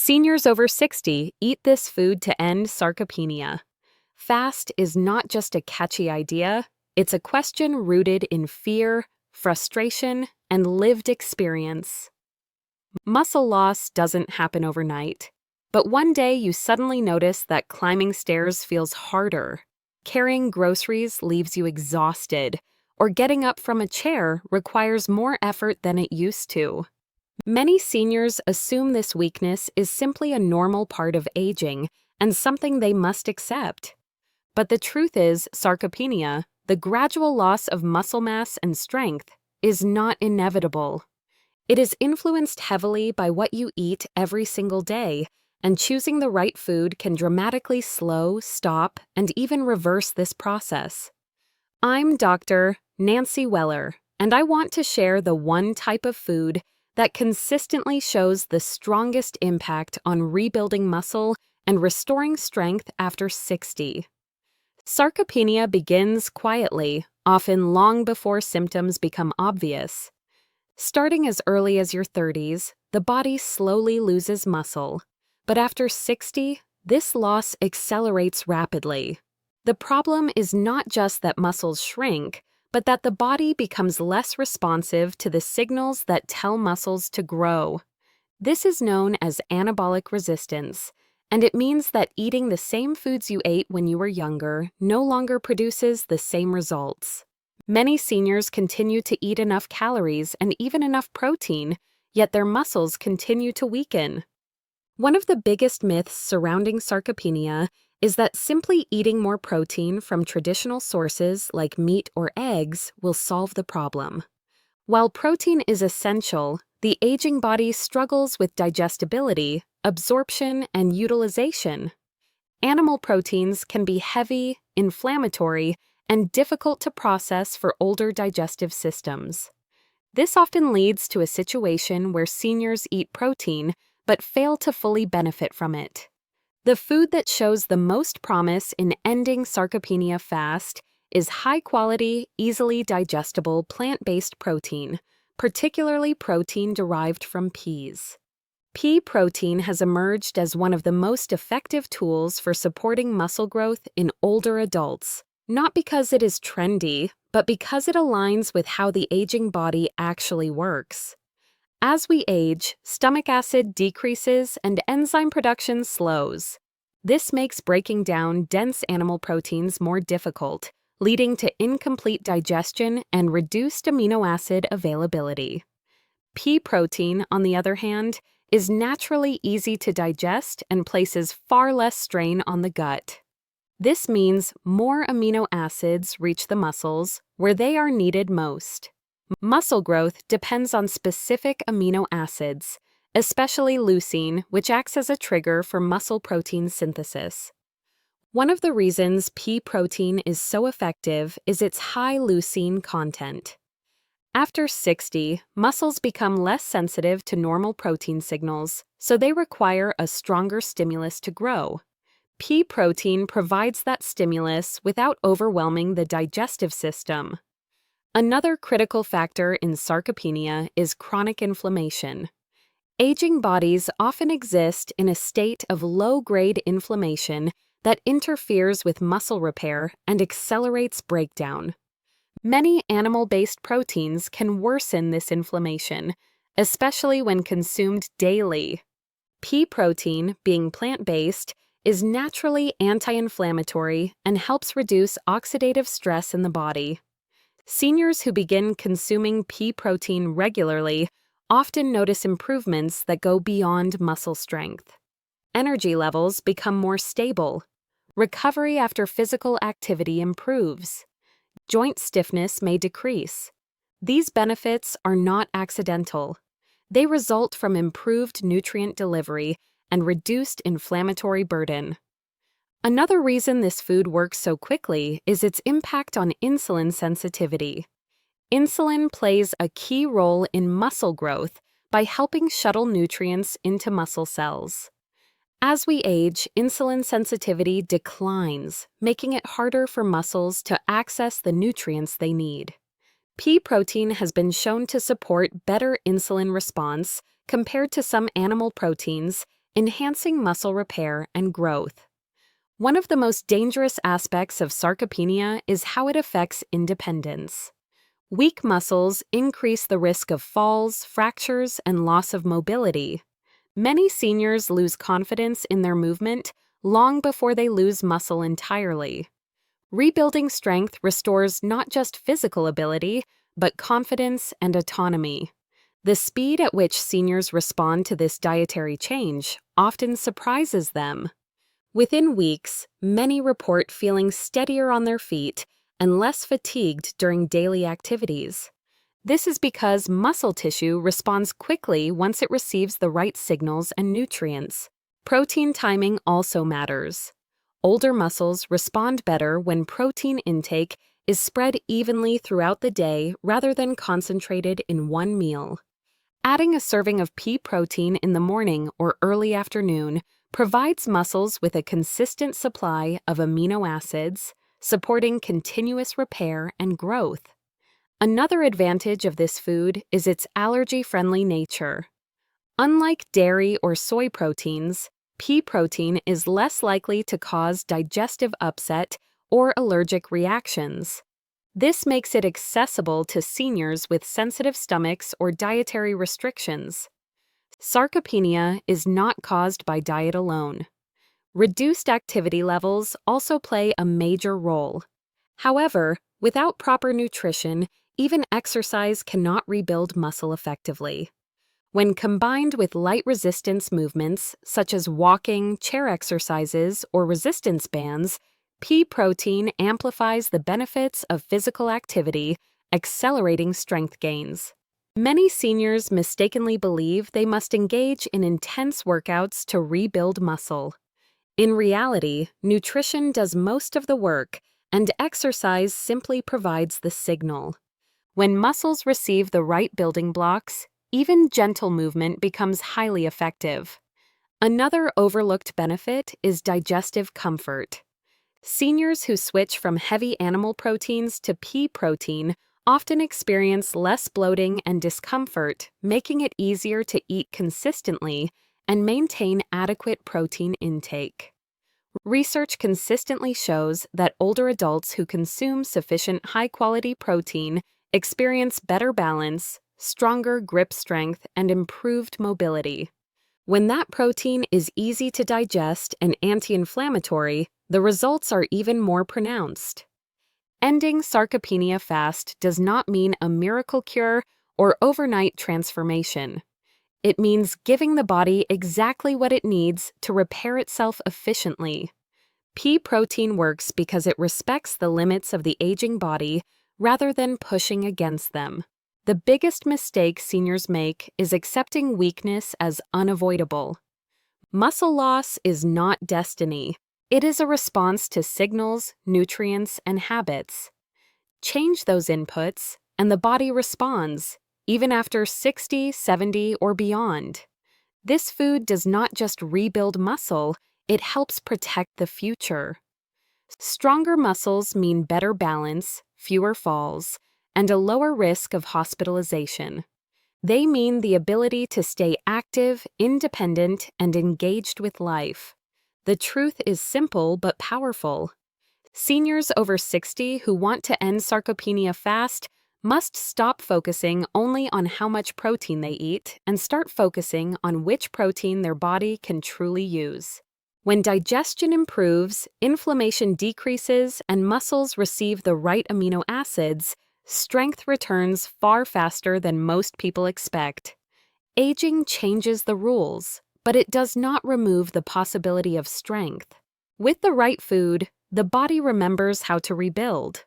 Seniors over 60 eat this food to end sarcopenia. Fast is not just a catchy idea, it's a question rooted in fear, frustration, and lived experience. Muscle loss doesn't happen overnight, but one day you suddenly notice that climbing stairs feels harder, carrying groceries leaves you exhausted, or getting up from a chair requires more effort than it used to. Many seniors assume this weakness is simply a normal part of aging and something they must accept. But the truth is, sarcopenia, the gradual loss of muscle mass and strength, is not inevitable. It is influenced heavily by what you eat every single day, and choosing the right food can dramatically slow, stop, and even reverse this process. I'm Dr. Nancy Weller, and I want to share the one type of food that consistently shows the strongest impact on rebuilding muscle and restoring strength after 60. Sarcopenia begins quietly, often long before symptoms become obvious. Starting as early as your 30s, the body slowly loses muscle, but after 60, this loss accelerates rapidly. The problem is not just that muscles shrink, but that the body becomes less responsive to the signals that tell muscles to grow. This is known as anabolic resistance, and it means that eating the same foods you ate when you were younger no longer produces the same results. Many seniors continue to eat enough calories and even enough protein, yet their muscles continue to weaken. One of the biggest myths surrounding sarcopenia is that simply eating more protein from traditional sources like meat or eggs will solve the problem. While protein is essential, the aging body struggles with digestibility, absorption, and utilization. Animal proteins can be heavy, inflammatory, and difficult to process for older digestive systems. This often leads to a situation where seniors eat protein but fail to fully benefit from it. The food that shows the most promise in ending sarcopenia fast is high-quality, easily digestible plant-based protein, particularly protein derived from peas. Pea protein has emerged as one of the most effective tools for supporting muscle growth in older adults, not because it is trendy, but because it aligns with how the aging body actually works. As we age, stomach acid decreases and enzyme production slows. This makes breaking down dense animal proteins more difficult, leading to incomplete digestion and reduced amino acid availability. Pea protein, on the other hand, is naturally easy to digest and places far less strain on the gut. This means more amino acids reach the muscles where they are needed most. Muscle growth depends on specific amino acids, especially leucine, which acts as a trigger for muscle protein synthesis. One of the reasons pea protein is so effective is its high leucine content. After 60, muscles become less sensitive to normal protein signals, so they require a stronger stimulus to grow. Pea protein provides that stimulus without overwhelming the digestive system. Another critical factor in sarcopenia is chronic inflammation. Aging bodies often exist in a state of low-grade inflammation that interferes with muscle repair and accelerates breakdown. Many animal-based proteins can worsen this inflammation, especially when consumed daily. Pea protein, being plant-based, is naturally anti-inflammatory and helps reduce oxidative stress in the body. Seniors who begin consuming pea protein regularly often notice improvements that go beyond muscle strength. Energy levels become more stable. Recovery after physical activity improves. Joint stiffness may decrease. These benefits are not accidental. They result from improved nutrient delivery and reduced inflammatory burden. Another reason this food works so quickly is its impact on insulin sensitivity. Insulin plays a key role in muscle growth by helping shuttle nutrients into muscle cells. As we age, insulin sensitivity declines, making it harder for muscles to access the nutrients they need. Pea protein has been shown to support better insulin response compared to some animal proteins enhancing muscle repair and growth. One of the most dangerous aspects of sarcopenia is how it affects independence. Weak muscles increase the risk of falls, fractures, and loss of mobility. Many seniors lose confidence in their movement long before they lose muscle entirely. Rebuilding strength restores not just physical ability, but confidence and autonomy. The speed at which seniors respond to this dietary change often surprises them. Within weeks, many report feeling steadier on their feet and less fatigued during daily activities. This is because muscle tissue responds quickly once it receives the right signals and nutrients. Protein timing also matters. Older muscles respond better when protein intake is spread evenly throughout the day rather than concentrated in one meal. Adding a serving of pea protein in the morning or early afternoon provides muscles with a consistent supply of amino acids, supporting continuous repair and growth. Another advantage of this food is its allergy-friendly nature. Unlike dairy or soy proteins, pea protein is less likely to cause digestive upset or allergic reactions. This makes it accessible to seniors with sensitive stomachs or dietary restrictions. Sarcopenia is not caused by diet alone. Reduced activity levels also play a major role. However, without proper nutrition, even exercise cannot rebuild muscle effectively. When combined with light resistance movements, such as walking, chair exercises, or resistance bands, pea protein amplifies the benefits of physical activity, accelerating strength gains. Many seniors mistakenly believe they must engage in intense workouts to rebuild muscle. In reality, nutrition does most of the work, and exercise simply provides the signal. When muscles receive the right building blocks, even gentle movement becomes highly effective. Another overlooked benefit is digestive comfort. Seniors who switch from heavy animal proteins to pea protein often experience less bloating and discomfort, making it easier to eat consistently and maintain adequate protein intake. Research consistently shows that older adults who consume sufficient high-quality protein experience better balance, stronger grip strength, and improved mobility. When that protein is easy to digest and anti-inflammatory, the results are even more pronounced. Ending sarcopenia fast does not mean a miracle cure or overnight transformation. It means giving the body exactly what it needs to repair itself efficiently. Pea protein works because it respects the limits of the aging body rather than pushing against them. The biggest mistake seniors make is accepting weakness as unavoidable. Muscle loss is not destiny. It is a response to signals, nutrients, and habits. Change those inputs, and the body responds, even after 60, 70, or beyond. This food does not just rebuild muscle, it helps protect the future. Stronger muscles mean better balance, fewer falls, and a lower risk of hospitalization. They mean the ability to stay active, independent, and engaged with life. The truth is simple but powerful. Seniors over 60 who want to end sarcopenia fast must stop focusing only on how much protein they eat and start focusing on which protein their body can truly use. When digestion improves, inflammation decreases, and muscles receive the right amino acids, strength returns far faster than most people expect. Aging changes the rules, but it does not remove the possibility of strength. With the right food, the body remembers how to rebuild.